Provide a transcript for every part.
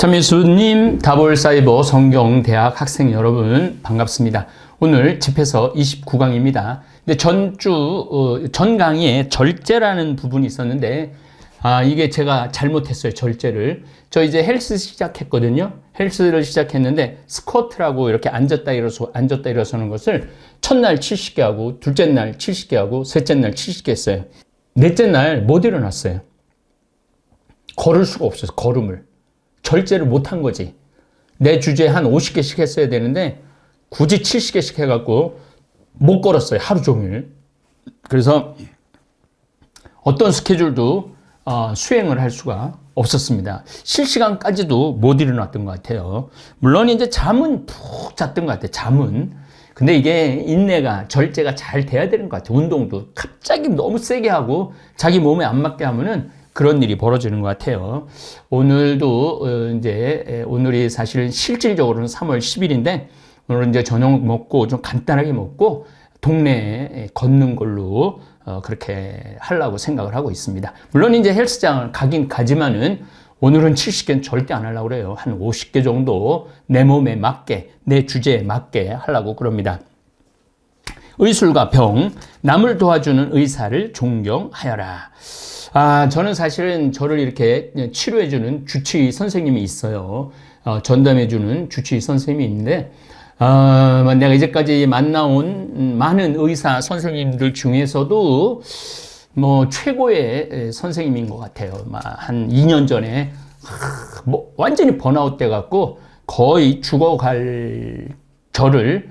참예수님, 다볼사이버 성경대학 학생 여러분 반갑습니다. 오늘 집에서 29강입니다. 근데 전 강의에 절제라는 부분이 있었는데 이게 제가 잘못했어요. 절제를. 저 이제 헬스 시작했거든요. 헬스를 시작했는데 스쿼트라고 이렇게 앉았다 일어서는 것을 첫날 70개 하고 둘째 날 70개 하고 셋째 날 70개 했어요. 넷째 날 못 일어났어요. 걸을 수가 없어서 걸음을. 절제를 못한 거지. 내 주제에 한 50개씩 했어야 되는데 굳이 70개씩 해갖고 못 걸었어요. 하루 종일. 그래서 어떤 스케줄도 수행을 할 수가 없었습니다. 실시간까지도 못 일어났던 것 같아요. 물론 이제 잠은 푹 잤던 것 같아요. 잠은. 근데 이게 인내가, 절제가 잘 돼야 되는 것 같아요. 운동도 갑자기 너무 세게 하고 자기 몸에 안 맞게 하면은 그런 일이 벌어지는 것 같아요. 오늘도 오늘이 사실 실질적으로는 3월 10일인데 오늘 이제 저녁 먹고 좀 간단하게 먹고 동네에 걷는 걸로 그렇게 하려고 생각을 하고 있습니다. 물론 이제 헬스장을 가긴 가지만은 오늘은 70개는 절대 안 하려고 그래요. 한 50개 정도 내 몸에 맞게, 내 주제에 맞게 하려고 그럽니다. 의술과 병, 남을 도와주는 의사를 존경하여라. 저는 사실은 저를 이렇게 치료해주는 주치의 선생님이 있어요. 전담해주는 주치의 선생님이 있는데, 내가 이제까지 만나온 많은 의사 선생님들 중에서도 최고의 선생님인 것 같아요. 한 2년 전에, 완전히 번아웃 돼갖고 거의 죽어갈 저를,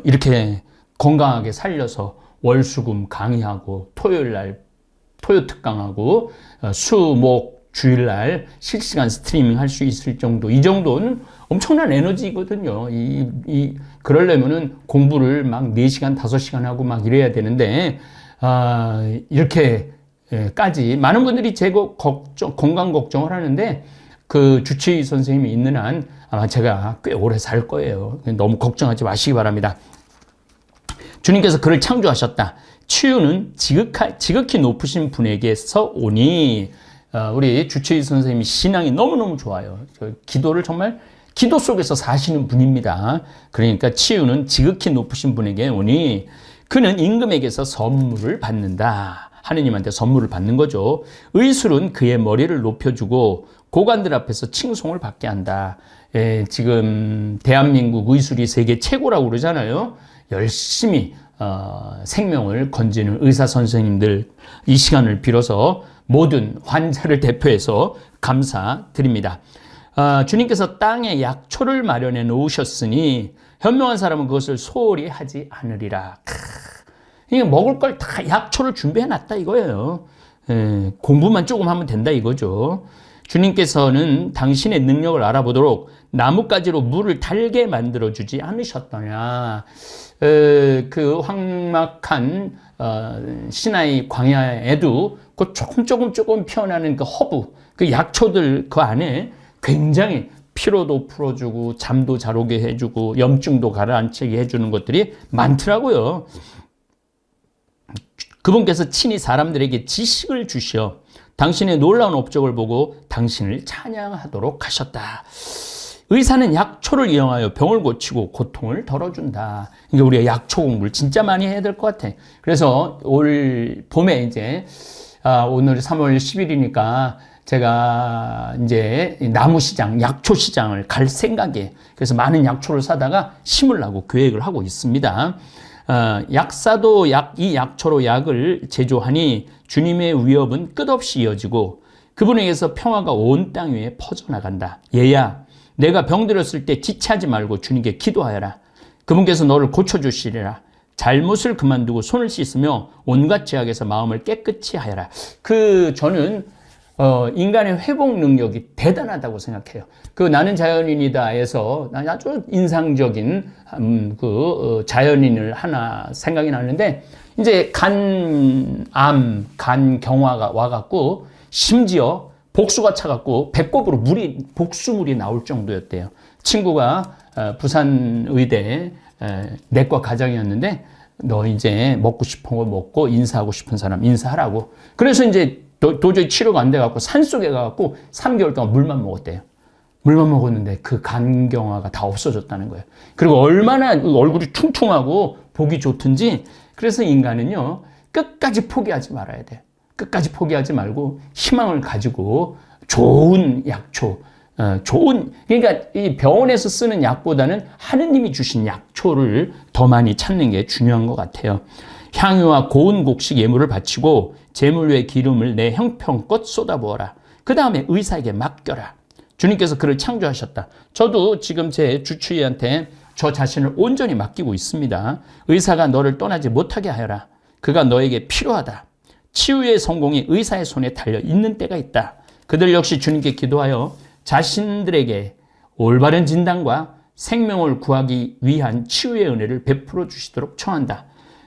이렇게 건강하게 살려서 월수금 강의하고 토요 특강하고 수, 목, 주일날 실시간 스트리밍 할 수 있을 정도, 이 정도는 엄청난 에너지거든요. 그러려면은 공부를 막 4시간, 5시간 하고 막 이래야 되는데, 이렇게까지 많은 분들이 제 건강 걱정을 하는데, 그 주치의 선생님이 있는 한 아마 제가 꽤 오래 살 거예요. 너무 걱정하지 마시기 바랍니다. 주님께서 그를 창조하셨다. 치유는 지극히 높으신 분에게서 오니, 우리 주치의 선생님이 신앙이 너무너무 좋아요. 기도를 정말 기도 속에서 사시는 분입니다. 그러니까 치유는 지극히 높으신 분에게 오니 그는 임금에게서 선물을 받는다. 하느님한테 선물을 받는 거죠. 의술은 그의 머리를 높여주고 고관들 앞에서 칭송을 받게 한다. 지금 대한민국 의술이 세계 최고라고 그러잖아요. 열심히 생명을 건지는 의사 선생님들, 이 시간을 빌어서 모든 환자를 대표해서 감사드립니다. 주님께서 땅에 약초를 마련해 놓으셨으니 현명한 사람은 그것을 소홀히 하지 않으리라. 이게 먹을 걸 다 약초를 준비해 놨다 이거예요. 공부만 조금 하면 된다 이거죠. 주님께서는 당신의 능력을 알아보도록 나뭇가지로 물을 달게 만들어주지 않으셨더냐. 그 황막한 시나이 광야에도 그 조금 피어나는 그 허브, 그 약초들 그 안에 굉장히 피로도 풀어주고 잠도 잘 오게 해주고 염증도 가라앉히게 해주는 것들이 많더라고요. 그분께서 친히 사람들에게 지식을 주시어 당신의 놀라운 업적을 보고 당신을 찬양하도록 하셨다. 의사는 약초를 이용하여 병을 고치고 고통을 덜어준다. 그러니까 우리가 약초 공부를 진짜 많이 해야 될 것 같아. 그래서 올 봄에 이제 오늘 3월 10일이니까 제가 이제 나무시장, 약초시장을 갈 생각에, 그래서 많은 약초를 사다가 심으려고 계획을 하고 있습니다. 약사도 이 약초로 약을 제조하니 주님의 위협은 끝없이 이어지고 그분에게서 평화가 온 땅 위에 퍼져나간다. 얘야, 내가 병들었을 때 지체하지 말고 주님께 기도하여라. 그분께서 너를 고쳐주시리라. 잘못을 그만두고 손을 씻으며 온갖 죄악에서 마음을 깨끗이 하여라. 저는 인간의 회복 능력이 대단하다고 생각해요. 나는 자연인이다에서 아주 인상적인 자연인을 하나 생각이 나는데, 이제 간암, 간경화가 와갖고 심지어 복수가 차갖고 배꼽으로 복수물이 나올 정도였대요. 친구가 부산 의대 내과 과장이었는데, 너 이제 먹고 싶은 거 먹고 인사하고 싶은 사람 인사하라고. 그래서 이제 도저히 치료가 안 돼갖고 산속에 가갖고 3개월 동안 물만 먹었대요. 물만 먹었는데 그 간경화가 다 없어졌다는 거예요. 그리고 얼마나 얼굴이 퉁퉁하고 보기 좋든지, 그래서 인간은요, 끝까지 포기하지 말아야 돼요. 끝까지 포기하지 말고 희망을 가지고 좋은 약초, 그러니까 이 병원에서 쓰는 약보다는 하느님이 주신 약초를 더 많이 찾는 게 중요한 것 같아요. 향유와 고운 곡식 예물을 바치고 제물 위에 기름을 내 형편껏 쏟아부어라. 그 다음에 의사에게 맡겨라. 주님께서 그를 창조하셨다. 저도 지금 제 주치의한테 저 자신을 온전히 맡기고 있습니다. 의사가 너를 떠나지 못하게 하여라. 그가 너에게 필요하다. 치유의 성공이 의사의 손에 달려 있는 때가 있다. 그들 역시 주님께 기도하여 자신들에게 올바른 진단과 생명을 구하기 위한 치유의 은혜를 베풀어 주시도록 청한다.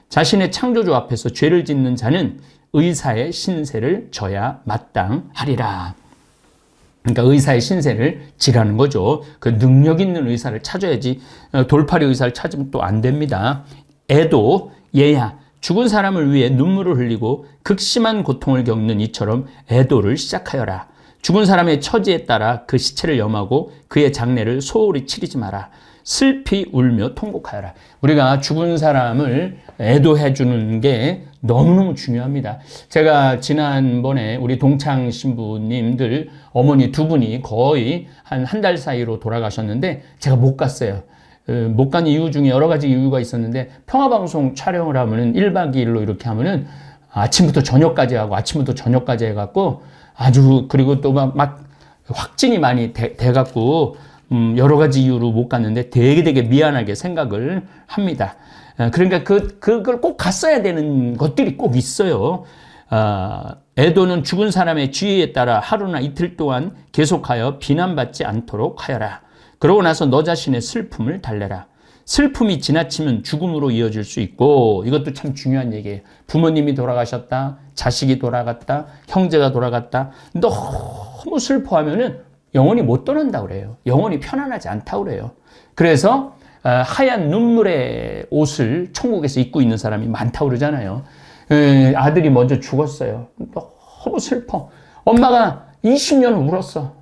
자신의 창조주 앞에서 죄를 짓는 자는 의사의 신세를 져야 마땅하리라. 그러니까 의사의 신세를 지라는 거죠. 그 능력 있는 의사를 찾아야지, 돌팔이 의사를 찾으면 또 안 됩니다. 애도, 얘야, 죽은 사람을 위해 눈물을 흘리고 극심한 고통을 겪는 이처럼 애도를 시작하여라. 죽은 사람의 처지에 따라 그 시체를 염하고 그의 장례를 소홀히 치르지 마라. 슬피 울며 통곡하여라. 우리가 죽은 사람을 애도해 주는 게 너무너무 중요합니다. 제가 지난번에 우리 동창 신부님들 어머니 두 분이 거의 한 달 사이로 돌아가셨는데 제가 못 갔어요. 못 간 이유 중에 여러 가지 이유가 있었는데, 평화방송 촬영을 하면은 1박 2일로 이렇게 하면은 아침부터 저녁까지 하고 아침부터 저녁까지 해갖고 아주, 그리고 또 막 확진이 많이 돼갖고 여러 가지 이유로 못 갔는데 되게 미안하게 생각을 합니다. 그러니까 그걸 꼭 갔어야 되는 것들이 꼭 있어요. 애도는 죽은 사람의 지위에 따라 하루나 이틀 동안 계속하여 비난받지 않도록 하여라. 그러고 나서 너 자신의 슬픔을 달래라. 슬픔이 지나치면 죽음으로 이어질 수 있고, 이것도 참 중요한 얘기예요. 부모님이 돌아가셨다, 자식이 돌아갔다, 형제가 돌아갔다, 너무 슬퍼하면은 영원히 못 떠난다고 그래요. 영원히 편안하지 않다고 그래요. 그래서 하얀 눈물의 옷을 천국에서 입고 있는 사람이 많다고 그러잖아요. 아들이 먼저 죽었어요. 너무 슬퍼. 엄마가 20년 울었어.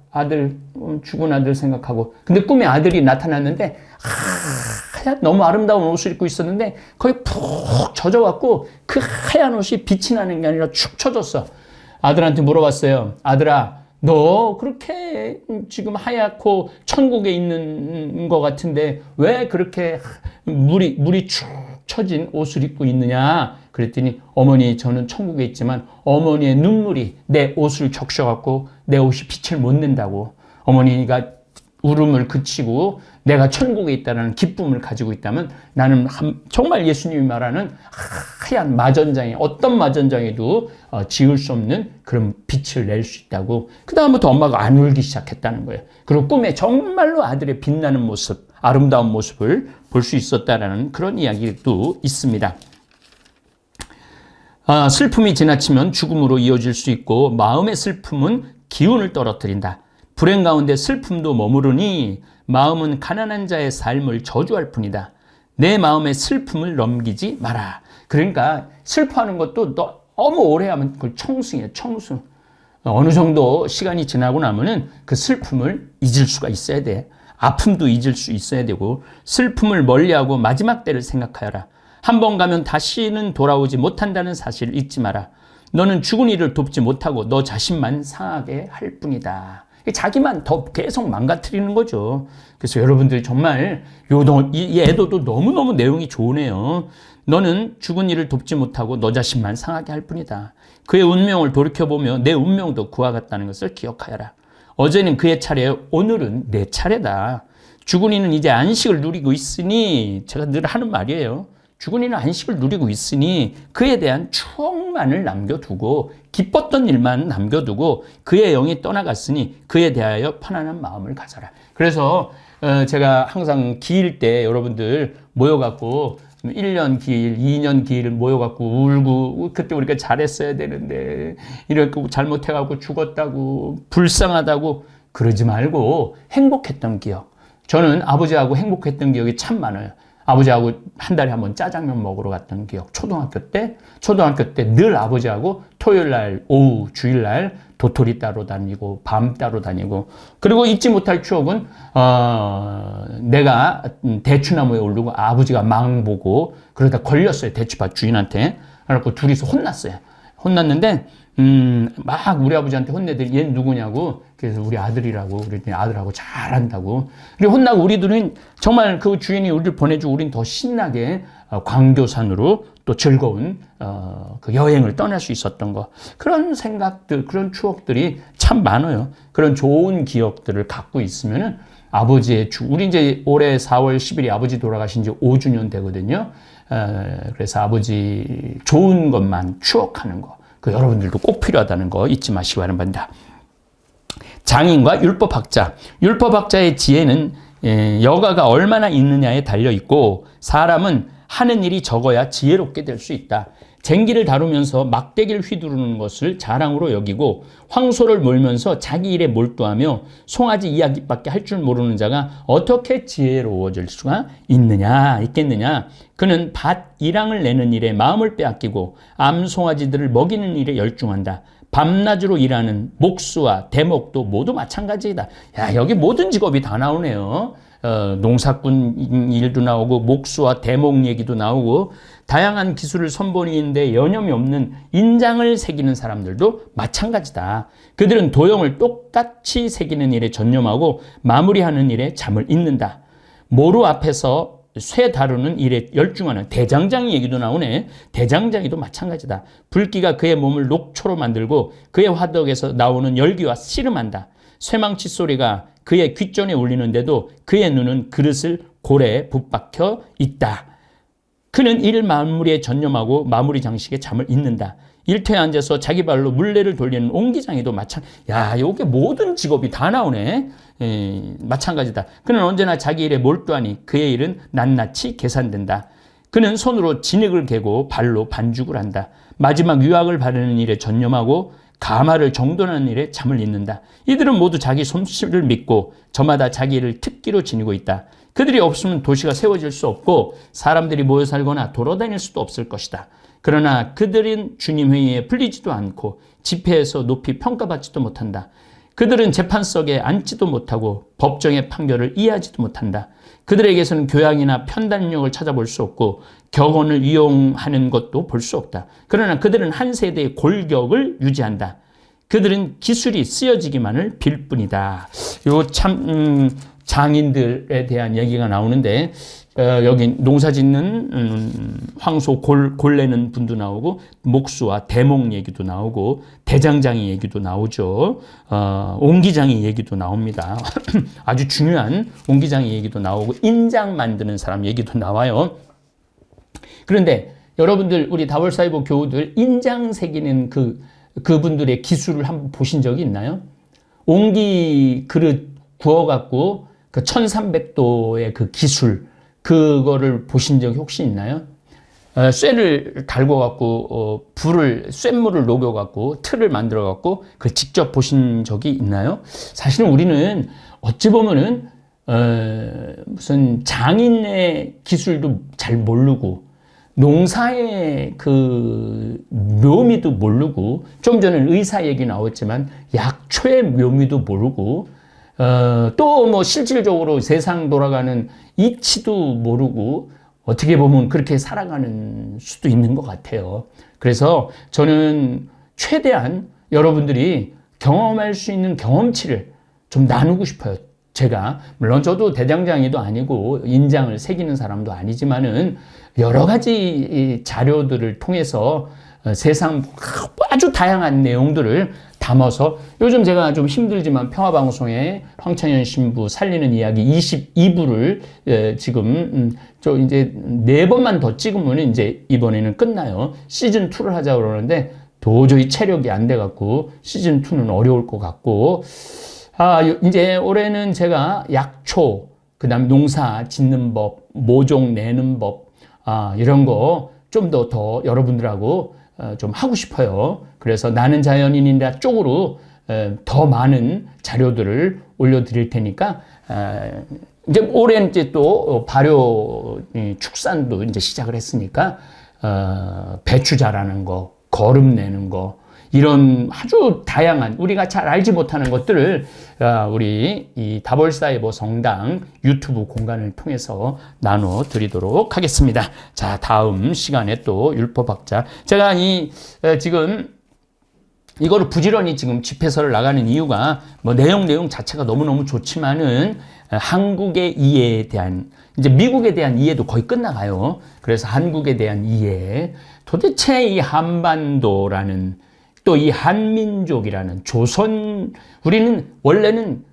죽은 아들 생각하고. 근데 꿈에 아들이 나타났는데 하얀 너무 아름다운 옷을 입고 있었는데 거의 푹 젖어갖고 그 하얀 옷이 빛이 나는 게 아니라 축 처졌어. 아들한테 물어봤어요. 아들아, 너 그렇게 지금 하얗고 천국에 있는 것 같은데 왜 그렇게 물이 축 처진 옷을 입고 있느냐? 그랬더니, 어머니, 저는 천국에 있지만 어머니의 눈물이 내 옷을 적셔갖고 내 옷이 빛을 못 낸다고. 어머니가 울음을 그치고 내가 천국에 있다는 기쁨을 가지고 있다면 나는 정말 예수님이 말하는 하얀 마전장에, 어떤 마전장에도 지울 수 없는 그런 빛을 낼 수 있다고. 그 다음부터 엄마가 안 울기 시작했다는 거예요. 그리고 꿈에 정말로 아들의 빛나는 모습, 아름다운 모습을 볼 수 있었다라는 그런 이야기도 있습니다. 슬픔이 지나치면 죽음으로 이어질 수 있고, 마음의 슬픔은 기운을 떨어뜨린다. 불행 가운데 슬픔도 머무르니 마음은 가난한 자의 삶을 저주할 뿐이다. 내 마음의 슬픔을 넘기지 마라. 그러니까 슬퍼하는 것도 너무 오래 하면 그걸 청승이에요. 청승. 어느 정도 시간이 지나고 나면은 그 슬픔을 잊을 수가 있어야 돼. 아픔도 잊을 수 있어야 되고, 슬픔을 멀리하고 마지막 때를 생각하여라. 한 번 가면 다시는 돌아오지 못한다는 사실을 잊지 마라. 너는 죽은 이를 돕지 못하고 너 자신만 상하게 할 뿐이다. 자기만 더 계속 망가뜨리는 거죠. 그래서 여러분들이 정말 이 애도도 너무너무 내용이 좋으네요. 너는 죽은 이를 돕지 못하고 너 자신만 상하게 할 뿐이다. 그의 운명을 돌이켜보며 내 운명도 그와 같다는 것을 기억하여라. 어제는 그의 차례, 오늘은 내 차례다. 죽은 이는 이제 안식을 누리고 있으니, 제가 늘 하는 말이에요. 죽은 이는 안식을 누리고 있으니 그에 대한 추억만을 남겨두고, 기뻤던 일만 남겨두고 그의 영이 떠나갔으니 그에 대하여 편안한 마음을 가져라. 그래서 제가 항상 기일 때 여러분들 모여갖고 1년 기일, 2년 기일을 모여갖고 울고, 그때 우리가 잘했어야 되는데 이렇게 잘못해갖고 죽었다고, 불쌍하다고 그러지 말고 행복했던 기억. 저는 아버지하고 행복했던 기억이 참 많아요. 아버지하고 한 달에 한 번 짜장면 먹으러 갔던 기억. 초등학교 때 늘 아버지하고 토요일 날 오후 주일날 도토리 따러 다니고 밤 따러 다니고. 그리고 잊지 못할 추억은 내가 대추나무에 오르고 아버지가 망 보고 그러다 걸렸어요. 대추밭 주인한테. 그래갖고 둘이서 혼났는데 막 우리 아버지한테 혼내더니 얘 누구냐고. 그래서 우리 아들이라고. 그랬더니 아들하고 잘한다고. 그리고 혼나고 우리들은 정말 그 주인이 우리를 보내주고 우린 더 신나게 광교산으로 또 즐거운 그 여행을 떠날 수 있었던 거. 그런 생각들, 그런 추억들이 참 많아요. 그런 좋은 기억들을 갖고 있으면은 아버지의 우리 이제 올해 4월 10일이 아버지 돌아가신 지 5주년 되거든요. 그래서 아버지 좋은 것만 추억하는 거. 그 여러분들도 꼭 필요하다는 거 잊지 마시기 바랍니다. 장인과 율법학자. 율법학자의 지혜는 여가가 얼마나 있느냐에 달려 있고 사람은 하는 일이 적어야 지혜롭게 될 수 있다. 쟁기를 다루면서 막대기를 휘두르는 것을 자랑으로 여기고 황소를 몰면서 자기 일에 몰두하며 송아지 이야기밖에 할 줄 모르는 자가 어떻게 지혜로워질 수가 있겠느냐. 그는 밭 일항을 내는 일에 마음을 빼앗기고 암송아지들을 먹이는 일에 열중한다. 밤낮으로 일하는 목수와 대목도 모두 마찬가지이다. 야, 여기 모든 직업이 다 나오네요. 농사꾼 일도 나오고 목수와 대목 얘기도 나오고 다양한 기술을 선보이는데 여념이 없는 인장을 새기는 사람들도 마찬가지다. 그들은 도형을 똑같이 새기는 일에 전념하고 마무리하는 일에 잠을 잇는다. 모루 앞에서 쇠 다루는 일에 열중하는 대장장 얘기도 나오네. 대장장이도 마찬가지다. 불기가 그의 몸을 녹초로 만들고 그의 화덕에서 나오는 열기와 씨름한다. 쇠망치 소리가 그의 귓전에 울리는데도 그의 눈은 그릇을 고래에 붙박혀 있다. 그는 일 마무리에 전념하고 마무리 장식에 잠을 잇는다. 일터에 앉아서 자기 발로 물레를 돌리는 옹기장이도 야, 요게 모든 직업이 다 나오네. 마찬가지다. 그는 언제나 자기 일에 몰두하니 그의 일은 낱낱이 계산된다. 그는 손으로 진흙을 개고 발로 반죽을 한다. 마지막 유학을 바르는 일에 전념하고 가마를 정돈하는 일에 잠을 잇는다. 이들은 모두 자기 솜씨를 믿고 저마다 자기 일을 특기로 지니고 있다. 그들이 없으면 도시가 세워질 수 없고 사람들이 모여 살거나 돌아다닐 수도 없을 것이다. 그러나 그들은 주님 회의에 풀리지도 않고 집회에서 높이 평가받지도 못한다. 그들은 재판석에 앉지도 못하고 법정의 판결을 이해하지도 못한다. 그들에게서는 교양이나 편단력을 찾아볼 수 없고 격언을 이용하는 것도 볼 수 없다. 그러나 그들은 한 세대의 골격을 유지한다. 그들은 기술이 쓰여지기만을 빌 뿐이다. 요 참 장인들에 대한 얘기가 나오는데 여기 농사 짓는 황소 골내는 분도 나오고 목수와 대목 얘기도 나오고 대장장이 얘기도 나오죠. 옹기장이 얘기도 나옵니다. 아주 중요한 옹기장이 얘기도 나오고 인장 만드는 사람 얘기도 나와요. 그런데 여러분들 우리 다볼사이버 교우들 인장 새기는 그분들의 기술을 한번 보신 적이 있나요? 옹기 그릇 구워갖고 그 1300도의 그 기술 그거를 보신 적이 혹시 있나요? 쇠를 달궈갖고 쇳물을 녹여갖고 틀을 만들어갖고 그 직접 보신 적이 있나요? 사실은 우리는 어찌 보면은 무슨 장인의 기술도 잘 모르고 농사의 그 묘미도 모르고 좀 전에 의사 얘기 나왔지만 약초의 묘미도 모르고 또 뭐 실질적으로 세상 돌아가는 이치도 모르고 어떻게 보면 그렇게 살아가는 수도 있는 것 같아요. 그래서 저는 최대한 여러분들이 경험할 수 있는 경험치를 좀 나누고 싶어요. 제가 물론 저도 대장장이도 아니고 인장을 새기는 사람도 아니지만은 여러 가지 자료들을 통해서 세상 아주 다양한 내용들을 담아서 요즘 제가 좀 힘들지만 평화방송에 황창현 신부 살리는 이야기 22부를 지금 저 이제 4번만 더 찍으면 이제 이번에는 끝나요. 시즌2를 하자고 그러는데 도저히 체력이 안 돼갖고 시즌2는 어려울 것 같고 이제 올해는 제가 약초, 그 다음에 농사 짓는 법, 모종 내는 법, 이런 거 좀 더 여러분들하고 좀 하고 싶어요. 그래서 나는 자연인이다 쪽으로 더 많은 자료들을 올려드릴 테니까 이제 올해 이제 또 발효 축산도 이제 시작을 했으니까 배추 자라는 거, 거름 내는 거, 이런 아주 다양한 우리가 잘 알지 못하는 것들을 우리 이 다볼사이버 성당 유튜브 공간을 통해서 나눠 드리도록 하겠습니다. 자, 다음 시간에 또 율법학자. 제가 지금 이거를 부지런히 지금 집회서를 나가는 이유가 뭐 내용 자체가 너무너무 좋지만은 한국의 이해에 대한, 이제 미국에 대한 이해도 거의 끝나가요. 그래서 한국에 대한 이해, 도대체 이 한반도라는, 또 이 한민족이라는 우리는 원래는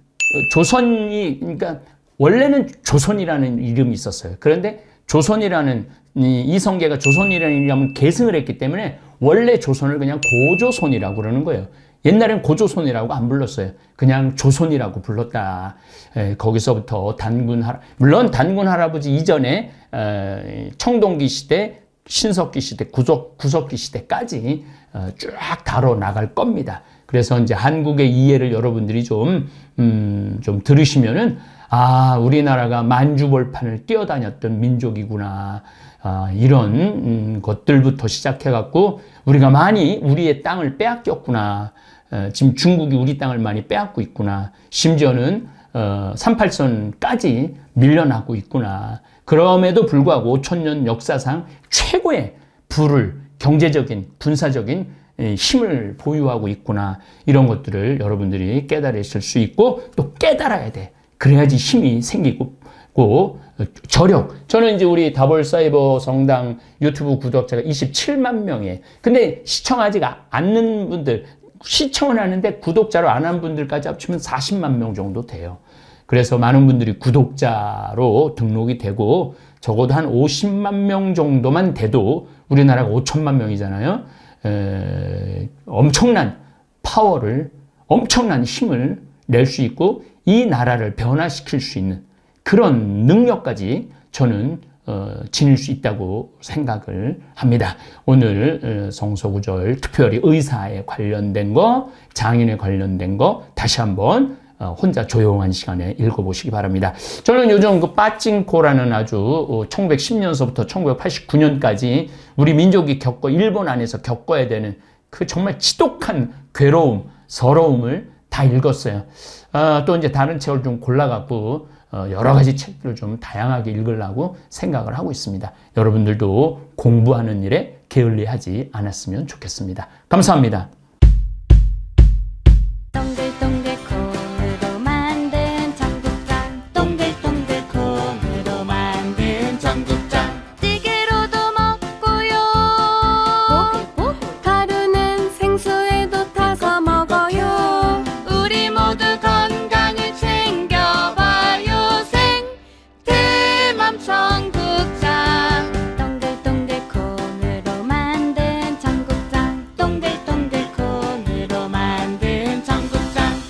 그러니까 원래는 조선이라는 이름이 있었어요. 그런데 조선이라는 이성계가 조선이라는 이름을 계승을 했기 때문에 원래 조선을 그냥 고조선이라고 그러는 거예요. 옛날엔 고조선이라고 안 불렀어요. 그냥 조선이라고 불렀다. 거기서부터 물론 단군 할아버지 이전에 청동기 시대, 신석기 시대, 구석기 시대까지 쫙 다뤄 나갈 겁니다. 그래서 이제 한국의 이해를 여러분들이 좀 들으시면은, 우리나라가 만주벌판을 뛰어다녔던 민족이구나. 이런 것들부터 시작해갖고 우리가 많이 우리의 땅을 빼앗겼구나. 지금 중국이 우리 땅을 많이 빼앗고 있구나. 심지어는 38선까지 밀려나고 있구나. 그럼에도 불구하고 5,000년 역사상 최고의 경제적인, 군사적인 힘을 보유하고 있구나. 이런 것들을 여러분들이 깨달으실 수 있고 또 깨달아야 돼. 그래야지 힘이 생기고 저는 이제 우리 다볼사이버 성당 유튜브 구독자가 27만 명이에요. 근데 시청하지 않는 분들, 시청은 하는데 구독자로 안 한 분들까지 합치면 40만 명 정도 돼요. 그래서 많은 분들이 구독자로 등록이 되고 적어도 한 50만 명 정도만 돼도 우리나라가 5천만 명이잖아요. 엄청난 파워를, 엄청난 힘을 낼 수 있고 이 나라를 변화시킬 수 있는 그런 능력까지 저는 지닐 수 있다고 생각을 합니다. 오늘 성소구절, 특별히 의사에 관련된 거, 장인에 관련된 거 다시 한번 혼자 조용한 시간에 읽어보시기 바랍니다. 저는 요즘 그 빠찡코라는 아주 1910년서부터 1989년까지 우리 민족이 일본 안에서 겪어야 되는 그 정말 지독한 괴로움, 서러움을 다 읽었어요. 또 이제 다른 책을 좀 골라갖고 여러 가지 책들을 좀 다양하게 읽으려고 생각을 하고 있습니다. 여러분들도 공부하는 일에 게을리하지 않았으면 좋겠습니다. 감사합니다.